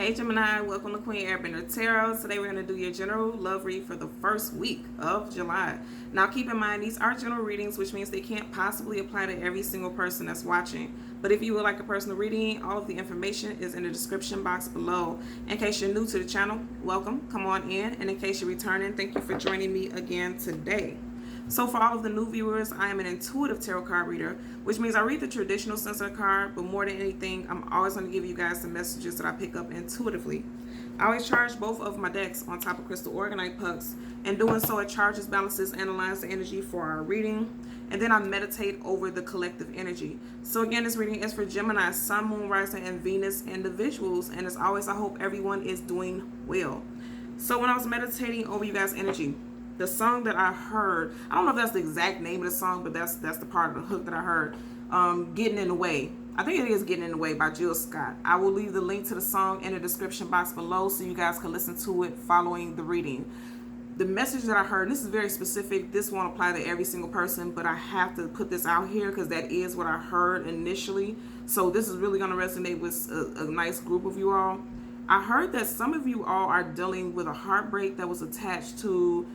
Hey Gemini, welcome to Queen Airbender Tarot. Today we're going to do your general love read for the first week of July. Now keep in mind these are general readings, which means they can't possibly apply to every single person that's watching. But if you would like a personal reading, all of the information is in the description box below. In case you're new to the channel, welcome, come on in. And in case you're returning, thank you for joining me again today. So for all of the new viewers, I am an intuitive tarot card reader, which means I read the traditional sense of the card, but more than anything, I'm always going to give you guys the messages that I pick up intuitively. I always charge both of my decks on top of crystal organite pucks, and doing so it charges, balances, and aligns the energy for our reading, and then I meditate over the collective energy. So again, this reading is for Gemini, Sun, Moon, Rising, and Venus individuals, and as always, I hope everyone is doing well. So when I was meditating over you guys' energy, the song that I heard, I don't know if that's the exact name of the song, but that's the part of the hook that I heard. Getting in the Way. I think it is Getting in the Way by Jill Scott. I will leave the link to the song in the description box below so you guys can listen to it following the reading. The message that I heard, this is very specific. This won't apply to every single person, but I have to put this out here because that is what I heard initially. So this is really going to resonate with a nice group of you all. I heard that some of you all are dealing with a heartbreak that was attached to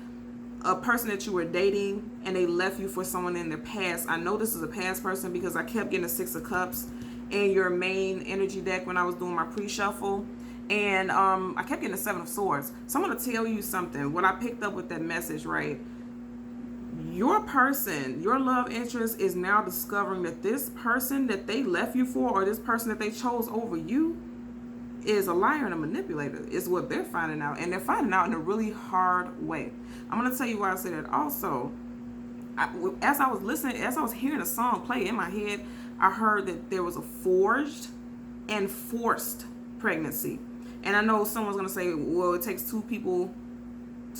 a person that you were dating and they left you for someone in their past. I know this is a past person because I kept getting the Six of Cups in your main energy deck when I was doing my pre-shuffle, and I kept getting the Seven of Swords. So I'm going to tell you something. What I picked up with that message, right? Your person, your love interest is now discovering that this person that they left you for, or this person that they chose over you, is a liar and a manipulator, is what they're finding out. And they're finding out in a really hard way. I'm going to tell you why I say that. Also, as I was listening, as I was hearing the song play in my head, I heard that there was a forged and forced pregnancy. And I know someone's going to say, well, it takes two people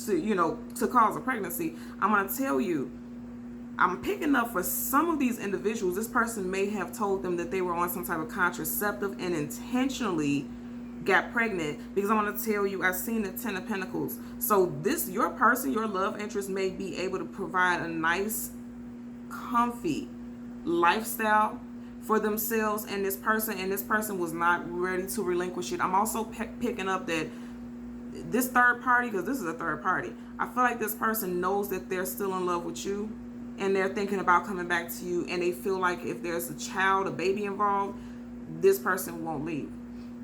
to cause a pregnancy. I'm going to tell you, I'm picking up for some of these individuals, this person may have told them that they were on some type of contraceptive and intentionally got pregnant, because I want to tell you, I've seen the Ten of Pentacles. So this, your person, your love interest may be able to provide a nice, comfy lifestyle for themselves and this person was not ready to relinquish it. I'm also picking up that this third party, because this is a third party, I feel like this person knows that they're still in love with you and they're thinking about coming back to you, and they feel like if there's a child, a baby involved, this person won't leave.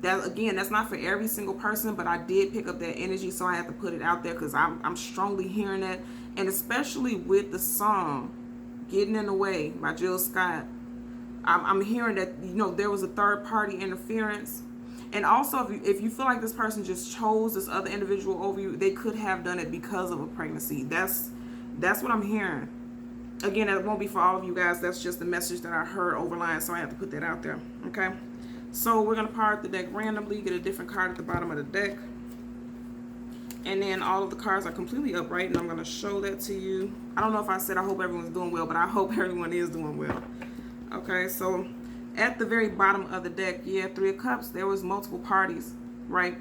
That, again, that's not for every single person, but I did pick up that energy, so I have to put it out there because I'm strongly hearing that. And especially with the song Getting in the Way by Jill Scott, I'm hearing that, there was a third party interference. And also, if you feel like this person just chose this other individual over you, they could have done it because of a pregnancy. That's what I'm hearing. Again, that won't be for all of you guys. That's just the message that I heard overline, so I have to put that out there. Okay? So we're going to part the deck randomly, get a different card at the bottom of the deck. And then all of the cards are completely upright, and I'm going to show that to you. I don't know if I said I hope everyone's doing well, but I hope everyone is doing well. Okay, so at the very bottom of the deck, Three of Cups, there was multiple parties, right?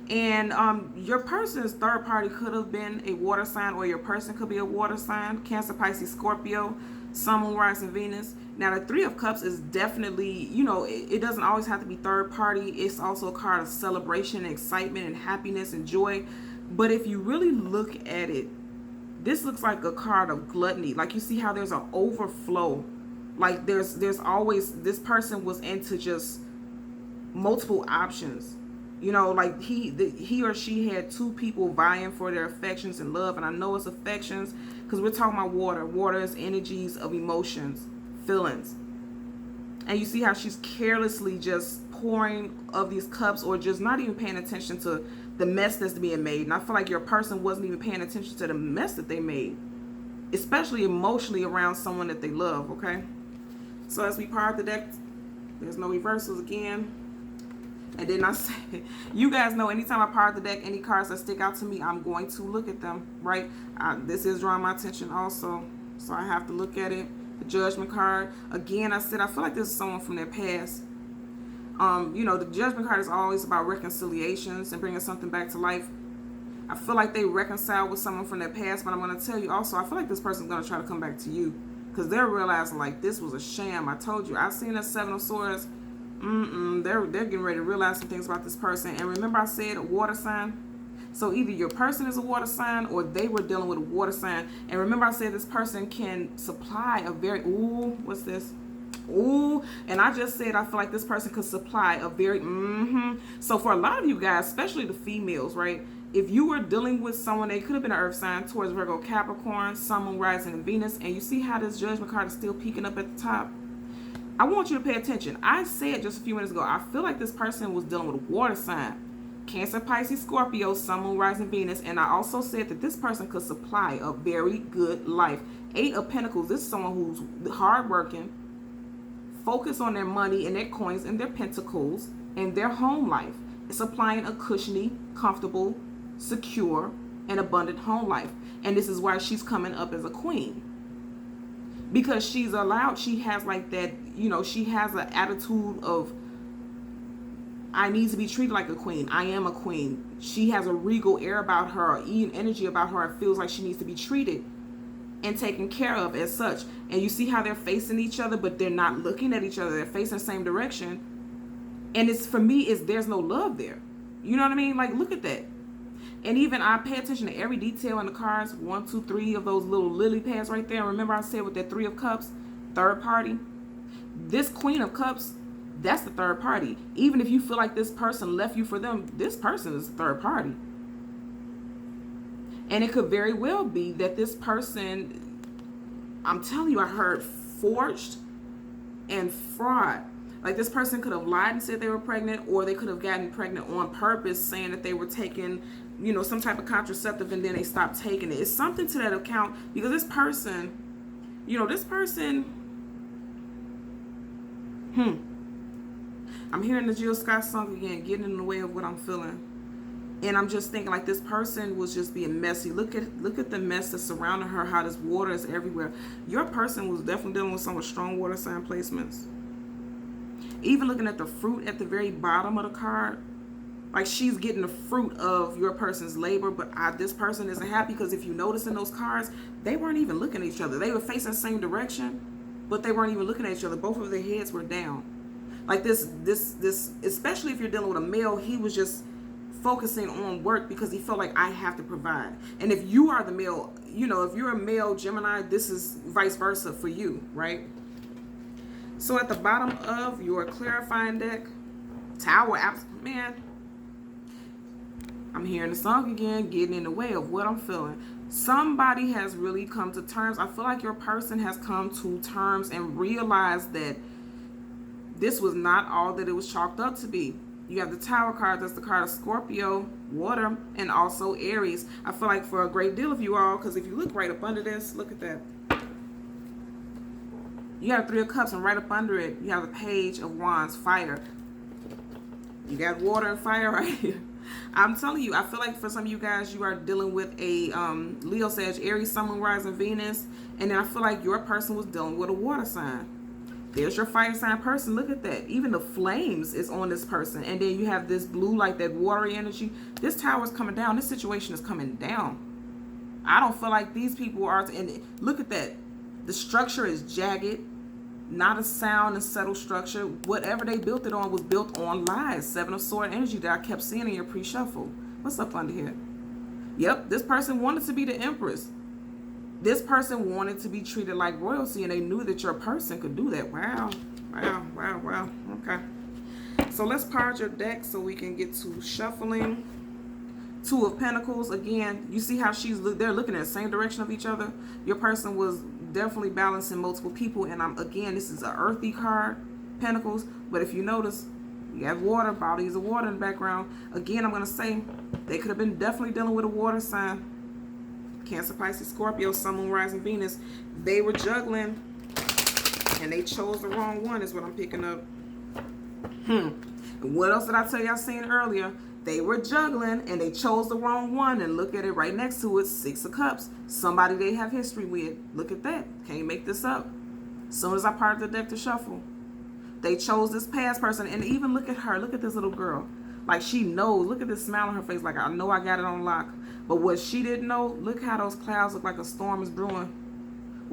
And your person's third party could have been a water sign, or your person could be a water sign, Cancer, Pisces, Scorpio, Sun, Moon, Rising, Venus. Now, the Three of Cups is definitely, it doesn't always have to be third party. It's also a card of celebration, excitement, and happiness and joy. But if you really look at it, this looks like a card of gluttony. Like, you see how there's an overflow. Like, there's always, this person was into just multiple options. Like he or she had two people vying for their affections and love. And I know it's affections because we're talking about water. Water is energies of emotions, feelings. And you see how she's carelessly just pouring of these cups, or just not even paying attention to the mess that's being made. And I feel like your person wasn't even paying attention to the mess that they made, especially emotionally around someone that they love. Okay, so as we part the deck, there's no reversals again. And then I say, you guys know, anytime I part the deck, any cards that stick out to me, I'm going to look at them, right? This is drawing my attention also, so I have to look at it. The Judgment card, again, I said I feel like this is someone from their past. The Judgment card is always about reconciliations and bringing something back to life. I feel like they reconcile with someone from their past, but I'm going to tell you also, I feel like this person's going to try to come back to you because they're realizing, like, this was a sham. I told you, I've seen that Seven of Swords. They're getting ready to realize some things about this person. And remember I said a water sign? So either your person is a water sign or they were dealing with a water sign. And remember I said this person can supply a very, what's this? And I just said I feel like this person could supply a very, So for a lot of you guys, especially the females, right? If you were dealing with someone, they could have been an earth sign, Taurus, Virgo, Capricorn, Sun, Moon, Rising, and Venus. And you see how this Judgment card is still peeking up at the top? I want you to pay attention. I said just a few minutes ago, I feel like this person was dealing with a water sign. Cancer, Pisces, Scorpio, Sun, Moon, Rising, Venus. And I also said that this person could supply a very good life. 8 of Pentacles. This is someone who's hardworking, focus on their money and their coins and their pentacles and their home life. It's supplying a cushiony, comfortable, secure, and abundant home life. And this is why she's coming up as a queen. Because she has like that, she has an attitude of, I need to be treated like a queen. I am a queen. She has a regal air about her, energy about her. It feels like she needs to be treated and taken care of as such. And you see how they're facing each other, but they're not looking at each other. They're facing the same direction. And for me, there's no love there. You know what I mean? Like, look at that. And even I pay attention to every detail in the cards. 1, 2, 3 of those little lily pads right there. Remember I said with that 3 of Cups, third party. This Queen of Cups, that's the third party. Even if you feel like this person left you for them, this person is the third party. And it could very well be that this person, I'm telling you, I heard forged and fraud. Like this person could have lied and said they were pregnant, or they could have gotten pregnant on purpose, saying that they were taking, some type of contraceptive, and then they stopped taking it. It's something to that account, because this person, I'm hearing the Jill Scott song again, getting in the way of what I'm feeling. And I'm just thinking like this person was just being messy. Look at the mess that's surrounding her, how this water is everywhere. Your person was definitely dealing with some strong water sign placements. Even looking at the fruit at the very bottom of the card, like she's getting the fruit of your person's labor, but this person isn't happy, because if you notice in those cards, they weren't even looking at each other. They were facing the same direction, but they weren't even looking at each other. Both of their heads were down. Like this, especially if you're dealing with a male, he was just focusing on work because he felt like I have to provide. And if you are the male, if you're a male Gemini, this is vice versa for you, right? So at the bottom of your clarifying deck, Tower, man, I'm hearing the song again, getting in the way of what I'm feeling. Somebody has really come to terms. I feel like your person has come to terms and realized that this was not all that it was chalked up to be. You have the Tower card. That's the card of Scorpio, water, and also Aries. I feel like for a great deal of you all, because if you look right up under this, look at that. You have 3 of Cups, and right up under it, you have the Page of Wands, fire. You got water and fire right here. I'm telling you, I feel like for some of you guys, you are dealing with a Leo, Sag, Aries, Sun, Moon, Rising, Venus. And then I feel like your person was dealing with a water sign. There's your fire sign person. Look at that. Even the flames is on this person. And then you have this blue, like that watery energy. This tower is coming down. This situation is coming down. I don't feel like these people are. And look at that. The structure is jagged. Not a sound and subtle structure. Whatever they built it on was built on lies. 7 of Swords energy that I kept seeing in your pre-shuffle. What's up under here? Yep, this person wanted to be the Empress. This person wanted to be treated like royalty, and they knew that your person could do that. Wow. Okay. So let's pause your deck so we can get to shuffling. 2 of Pentacles. Again, you see how they're looking at the same direction of each other. Your person was definitely balancing multiple people. And again, this is an earthy card, Pentacles. But if you notice, you have water, bodies of water in the background. Again, I'm going to say they could have been definitely dealing with a water sign. Cancer, Pisces, Scorpio, Sun, Moon, Rising, Venus. They were juggling and they chose the wrong one is what I'm picking up. And what else did I tell y'all seen earlier? They were juggling and they chose the wrong one. And look at it right next to it, 6 of Cups. Somebody they have history with. Look at that. Can't make this up. As soon as I parted the deck to shuffle, they chose this past person. And even look at her. Look at this little girl. Like she knows. Look at this smile on her face. Like I know I got it on lock. But what she didn't know, look how those clouds look like a storm is brewing.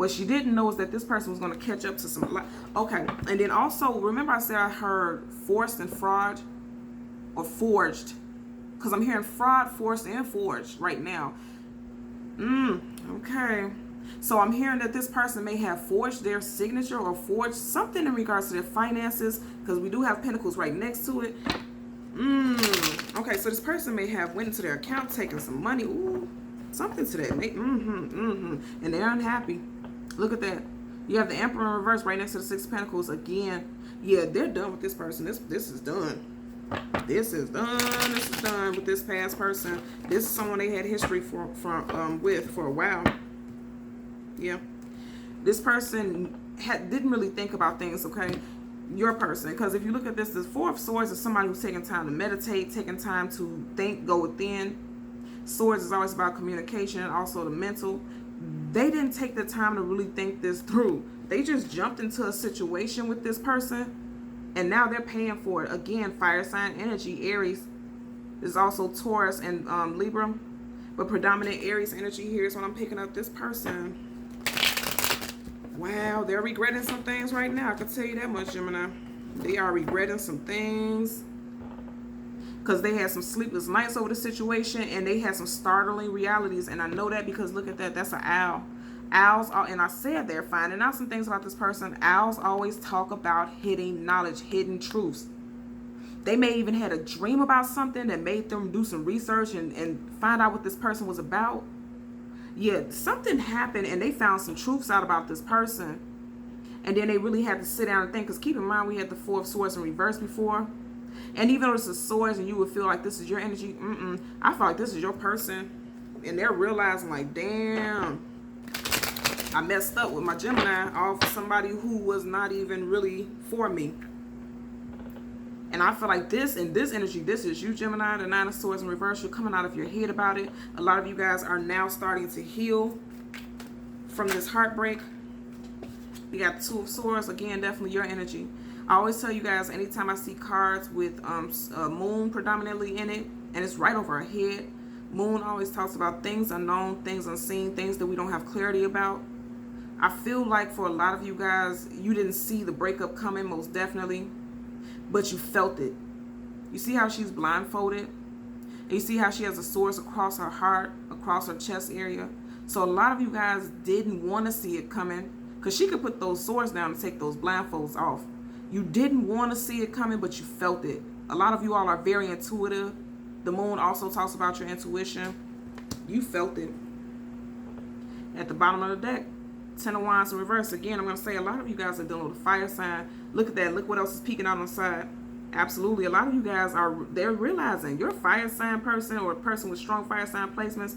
What she didn't know is that this person was going to catch up to some. Okay, and then also, remember I said I heard forced and fraud, or forged, because I'm hearing fraud, forced, and forged right now. Okay. So I'm hearing that this person may have forged their signature or forged something in regards to their finances, because we do have pentacles right next to it. Okay, so this person may have went into their account, taken some money. Ooh, something to that. And they're unhappy. Look at that. You have the Emperor in reverse right next to the Six of Pentacles again. Yeah, they're done with this person. This is done. This is done. This is done with this past person. This is someone they had history with for a while. Yeah. This person didn't really think about things, okay? Your person. Because if you look at this, the Four of Swords is somebody who's taking time to meditate, taking time to think, go within. Swords is always about communication and also the mental. They didn't take the time to really think this through. They just jumped into a situation with this person, and now they're paying for it. Again, fire sign energy, Aries. There's also Taurus and Libra, but predominant Aries energy here is what I'm picking up. This person, wow, they're regretting some things right now. I can tell you that much, Gemini. They are regretting some things because they had some sleepless nights over the situation, and they had some startling realities. And I know that because look at that. That's an owl. Owls, and I said they're finding out some things about this person. Owls always talk about hidden knowledge, hidden truths. They may even had a dream about something that made them do some research and find out what this person was about. Yeah, something happened and they found some truths out about this person. And then they really had to sit down and think, because keep in mind we had the Four of Swords in reverse before. And even though it's the swords and you would feel like this is your energy, I feel like this is your person. And they're realizing like, damn, I messed up with my Gemini off somebody who was not even really for me. And I feel like this, in this energy, this is you, Gemini, the Nine of Swords in reverse. You're coming out of your head about it. A lot of you guys are now starting to heal from this heartbreak. We got the Two of Swords. Again, definitely your energy. I always tell you guys, anytime I see cards with moon predominantly in it, and it's right over our head, moon always talks about things unknown, things unseen, things that we don't have clarity about. I feel like for a lot of you guys, you didn't see the breakup coming, most definitely, but you felt it. You see how she's blindfolded? And you see how she has the swords across her heart, across her chest area? So a lot of you guys didn't want to see it coming, because she could put those swords down and take those blindfolds off. You didn't want to see it coming, but you felt it. A lot of you all are very intuitive. The moon also talks about your intuition. You felt it. At the bottom of the deck, Ten of Wands in reverse. Again, I'm going to say a lot of you guys are dealing with a fire sign. Look at that. Look what else is peeking out on the side. Absolutely. A lot of you guys they're realizing you're a fire sign person or a person with strong fire sign placements.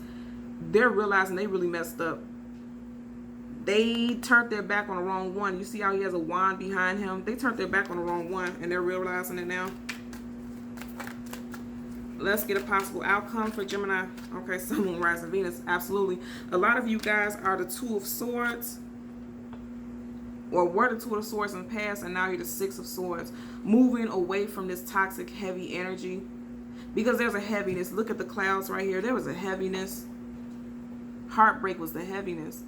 They're realizing they really messed up. They turned their back on the wrong one. You see how he has a wand behind him? They turned their back on the wrong one, and they're realizing it now. Let's get a possible outcome for Gemini. Okay, Sun, Moon, Rising, Venus. Absolutely. A lot of you guys are the Two of Swords, or were the Two of Swords in the past, and now you're the Six of Swords. Moving away from this toxic, heavy energy. Because there's a heaviness. Look at the clouds right here. There was a heaviness. Heartbreak was the heaviness.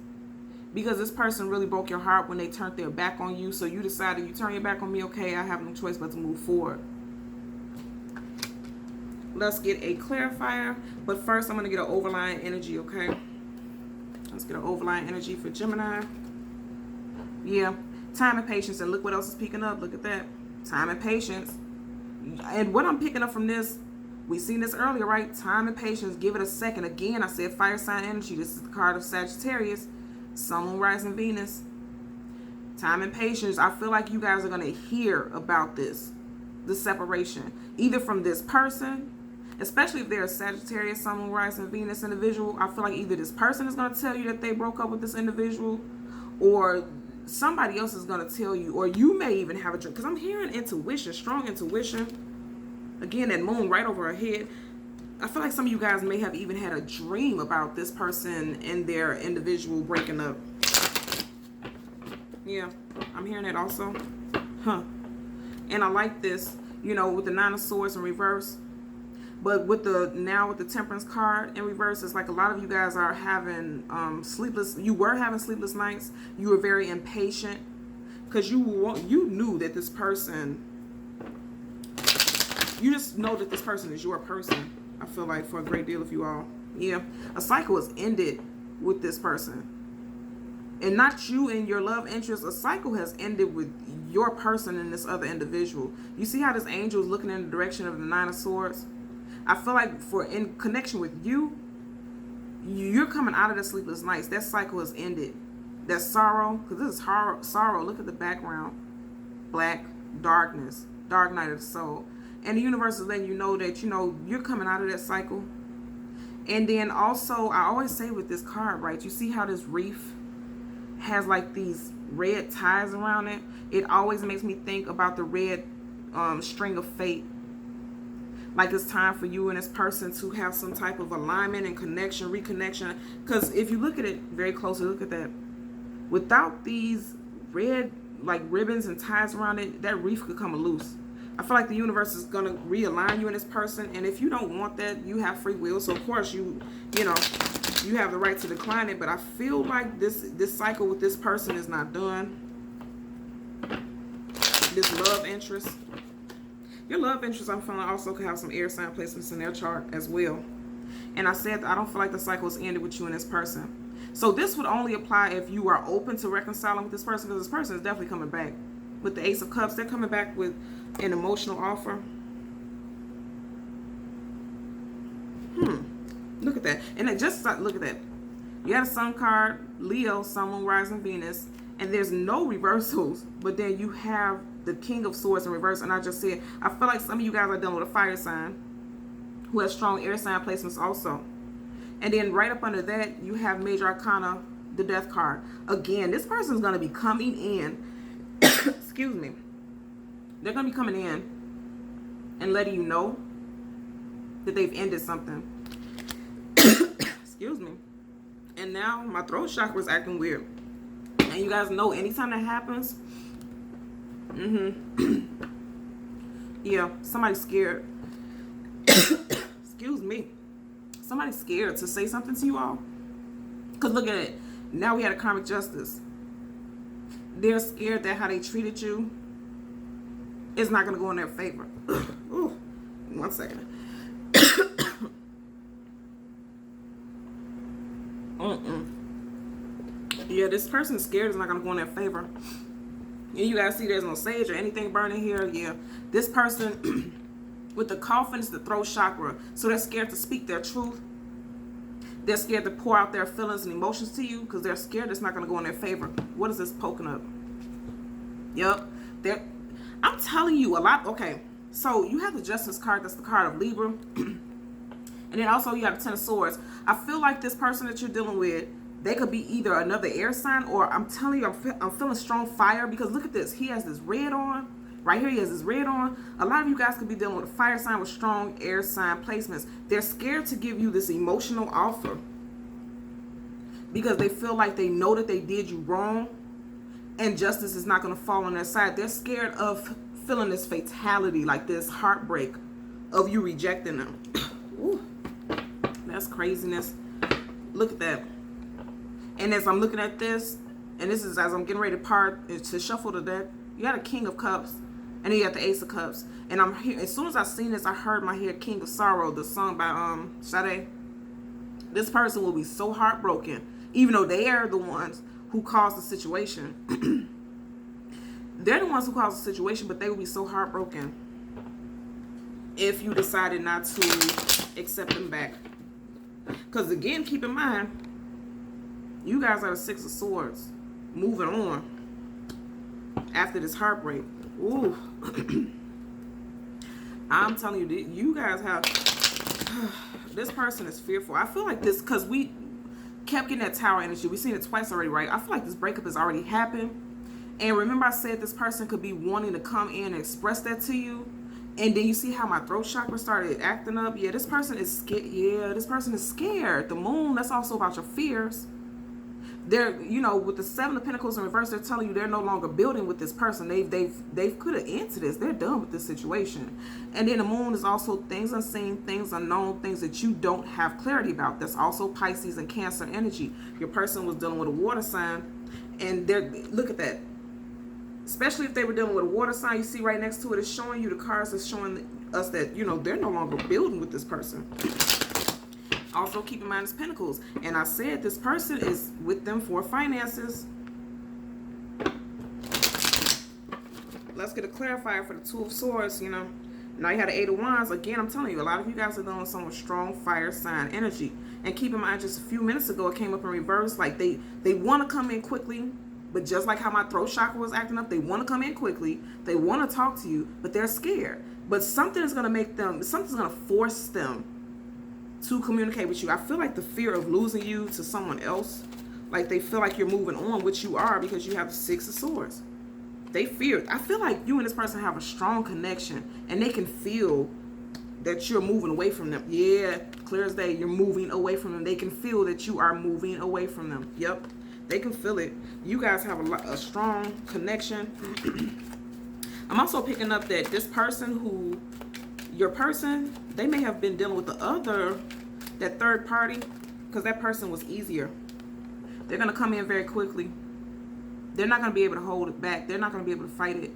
Because this person really broke your heart when they turned their back on you. So you decided, you turn your back on me, okay, I have no choice but to move forward. Let's get a clarifier. But first, I'm going to get an overlying energy, okay? Let's get an overlying energy for Gemini. Yeah. Time and patience. And look what else is picking up. Look at that. Time and patience. And what I'm picking up from this, we seen this earlier, right? Time and patience. Give it a second. Again, I said fire sign energy. This is the card of Sagittarius. Sun, Moon, Rising, Venus. Time and patience. I feel like you guys are going to hear about this separation. Either from this person, especially if they're a Sagittarius, Sun, Moon, Rising, Venus individual. I feel like either this person is going to tell you that they broke up with this individual, or somebody else is going to tell you, or you may even have a dream. Because I'm hearing intuition, strong intuition. Again, that moon right over her head. I feel like some of you guys may have even had a dream about this person and their individual breaking up. Yeah, I'm hearing that also. Huh. And I like this, you know, with the Nine of Swords in reverse. But with the Temperance card in reverse, it's like a lot of you guys are having you were having sleepless nights. You were very impatient because you knew that this person, you just know that this person is your person. I feel like for a great deal of you all. Yeah, a cycle has ended with this person. And not you and your love interest. A cycle has ended with your person and this other individual. You see how this angel is looking in the direction of the Nine of Swords? I feel like in connection with you, you're coming out of the sleepless nights. That cycle has ended. That sorrow, because this is sorrow. Look at the background. Black, darkness, dark night of the soul. And the universe is letting you know that, you're coming out of that cycle. And then also, I always say with this card, right, you see how this reef has like these red ties around it? It always makes me think about the red string of fate. Like it's time for you and this person to have some type of alignment and connection, reconnection. Because if you look at it very closely, look at that. Without these red like ribbons and ties around it, that reef could come loose. I feel like the universe is going to realign you and this person. And if you don't want that, you have free will. So of course you have the right to decline it. But I feel like this cycle with this person is not done. This love interest. Your love interest, I'm feeling, also could have some air sign placements in their chart as well. And I said I don't feel like the cycle is ended with you and this person. So this would only apply if you are open to reconciling with this person, because this person is definitely coming back. With the Ace of Cups, they're coming back with an emotional offer. Look at that. And it just look at that. You had a Sun card, Leo, Sun, Moon, Rising, Venus, and there's no reversals. But then you have the King of Swords in reverse. And I just said, I feel like some of you guys are dealing with a fire sign who has strong air sign placements also. And then right up under that, you have Major Arcana, the Death card. Again, this person is going to be coming in. Excuse me. They're going to be coming in and letting you know that they've ended something. Excuse me. And now my throat chakra is acting weird. And you guys know anytime that happens, yeah, somebody's scared. Excuse me. Somebody's scared to say something to you all. Because look at it. Now we had a karmic justice. They're scared that how they treated you is not going to go in their favor. Ooh, 1 second. Yeah, this person is scared it's not going to go in their favor. And you guys see there's no sage or anything burning here. Yeah, this person with the coffin is the throat chakra. So they're scared to speak their truth. They're scared to pour out their feelings and emotions to you because they're scared it's not going to go in their favor. What is this poking up? Yep. I'm telling you a lot. Okay, so you have the Justice card. That's the card of Libra. And then also you have the Ten of Swords. I feel like this person that you're dealing with, they could be either another air sign, or I'm telling you, I'm feeling strong fire, because look at this. He has this red on. Right here, he has this red on. A lot of you guys could be dealing with a fire sign with strong air sign placements. They're scared to give you this emotional offer because they feel like they know that they did you wrong and justice is not going to fall on their side. They're scared of feeling this fatality, like this heartbreak of you rejecting them. Ooh, that's craziness. Look at that. And as I'm looking at this, and this is as I'm getting ready to shuffle the deck, you got a King of Cups, and then you got the Ace of Cups. And I'm here. As soon as I seen this, I heard my head King of Sorrow, the song by Sade. This person will be so heartbroken, even though they are the ones who caused the situation. They're the ones who caused the situation, but they will be so heartbroken if you decided not to accept them back. Because again, keep in mind, you guys are the Six of Swords, moving on after this heartbreak. Ooh. I'm telling you, you guys have, this person is fearful. I feel like this, because we kept getting that Tower energy. We've seen it twice already, right? I feel like this breakup has already happened. And remember I said this person could be wanting to come in and express that to you. And then you see how my throat chakra started acting up. Yeah, this person is scared. Yeah, this person is scared. The moon, that's also about your fears. They're, you know, with the Seven of Pentacles in reverse, they're telling you they're no longer building with this person. They've put an end to this. They're done with this situation. And then the Moon is also things unseen, things unknown, things that you don't have clarity about. That's also Pisces and Cancer energy. Your person was dealing with a water sign, and they're, look at that. Especially if they were dealing with a water sign, you see right next to it is showing you, the cards is showing us that, you know, they're no longer building with this person. Also, keep in mind it's Pentacles. And I said this person is with them for finances. Let's get a clarifier for the Two of Swords, you know. Now you had the Eight of Wands. Again, I'm telling you, a lot of you guys are dealing with someone with strong fire sign energy. And keep in mind, just a few minutes ago, it came up in reverse. Like they want to come in quickly. But just like how my throat chakra was acting up, they want to come in quickly. They want to talk to you, but they're scared. But something is going to make them, something's going to force them to communicate with you. I feel like the fear of losing you to someone else, like they feel like you're moving on, which you are, because you have the Six of Swords. They fear. I feel like you and this person have a strong connection, and they can feel that you're moving away from them. Yeah, clear as day, you're moving away from them. They can feel that you are moving away from them. Yep, they can feel it. You guys have a strong connection. I'm also picking up that this person who, your person, they may have been dealing with that third party, because that person was easier. They're going to come in very quickly. They're not going to be able to hold it back. They're not going to be able to fight it.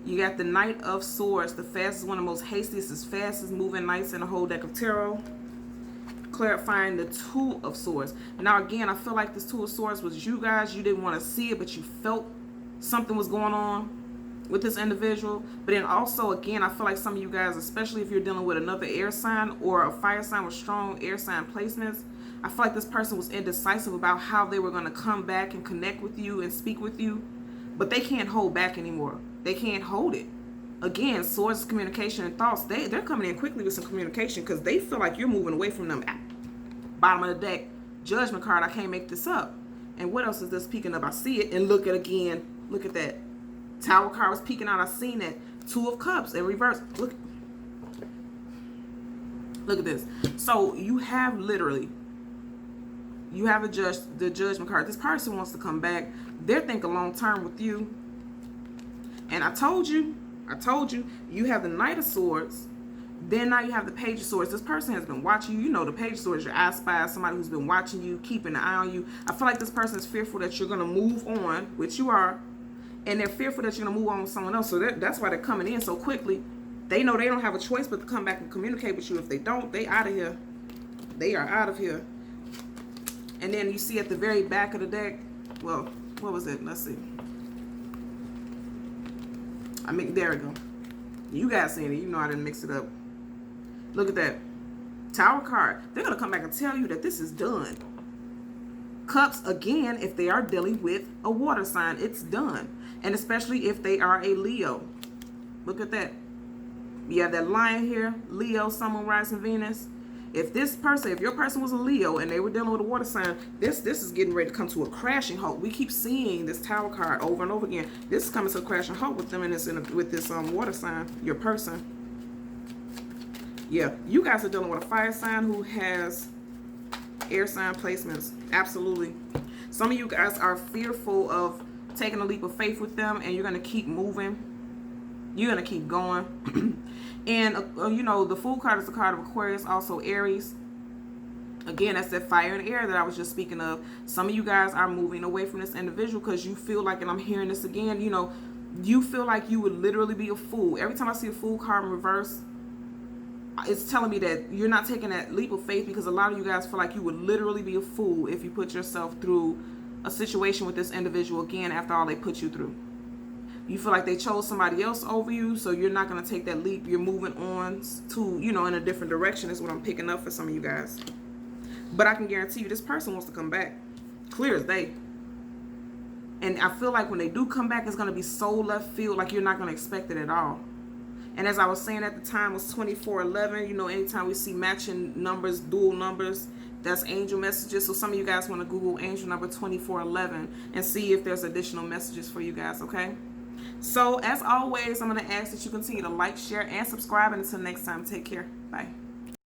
You got the Knight of Swords, the fastest, one of the most hastiest, fastest moving knights in the whole deck of tarot. Clarifying the Two of Swords. Now again, I feel like this Two of Swords was you guys. You didn't want to see it, but you felt something was going on with this individual. But then also, again, I feel like some of you guys, especially if you're dealing with another air sign or a fire sign with strong air sign placements, I feel like this person was indecisive about how they were going to come back and connect with you and speak with you, but they can't hold back anymore. They can't hold it. Again, swords, communication, and thoughts, they're coming in quickly with some communication because they feel like you're moving away from them. Bottom of the deck, Judgment card, I can't make this up. And what else is this peeking up? I see it, and look at that. Tower card was peeking out. I seen that. Two of Cups in reverse. Look at this. So you have literally, you have the Judgment card. This person wants to come back. They're thinking long term with you. And I told you, you have the Knight of Swords. Then now you have the Page of Swords. This person has been watching you. You know the Page of Swords, your eye spy, somebody who's been watching you, keeping an eye on you. I feel like this person is fearful that you're going to move on, which you are. And they're fearful that you're going to move on with someone else. So that's why they're coming in so quickly. They know they don't have a choice but to come back and communicate with you. If they don't, they out of here. They are out of here. And then you see at the very back of the deck, well, what was it? Let's see. I mean, there we go. You guys seen it. You know I didn't mix it up. Look at that. Tower card. They're going to come back and tell you that this is done. Cups, again, if they are dealing with a water sign, it's done. And especially if they are a Leo. Look at that. You have that lion here. Leo, Sun, Moon, Rising, Venus. If your person was a Leo and they were dealing with a water sign, this is getting ready to come to a crashing halt. We keep seeing this Tower card over and over again. This is coming to a crashing halt with them, and it's with this water sign, your person. Yeah, you guys are dealing with a fire sign who has air sign placements. Absolutely. Some of you guys are fearful of taking a leap of faith with them, and you're going to keep moving. You're going to keep going. And, you know, the Fool card is the card of Aquarius, also Aries. Again, that's that fire and air that I was just speaking of. Some of you guys are moving away from this individual because you feel like, and I'm hearing this again, you know, you feel like you would literally be a fool. Every time I see a Fool card in reverse, it's telling me that you're not taking that leap of faith because a lot of you guys feel like you would literally be a fool if you put yourself through a situation with this individual again after all they put you through. You feel like they chose somebody else over you, so you're not going to take that leap. You're moving on to, you know, in a different direction is what I'm picking up for some of you guys. But I can guarantee you this person wants to come back. Clear as day. And I feel like when they do come back, it's going to be so left field, like you're not going to expect it at all. And as I was saying at the time, it was 2411. You know, anytime we see matching numbers, dual numbers, that's angel messages. So some of you guys want to Google angel number 2411 and see if there's additional messages for you guys, okay? So, as always, I'm going to ask that you continue to like, share, and subscribe. And until next time, take care. Bye.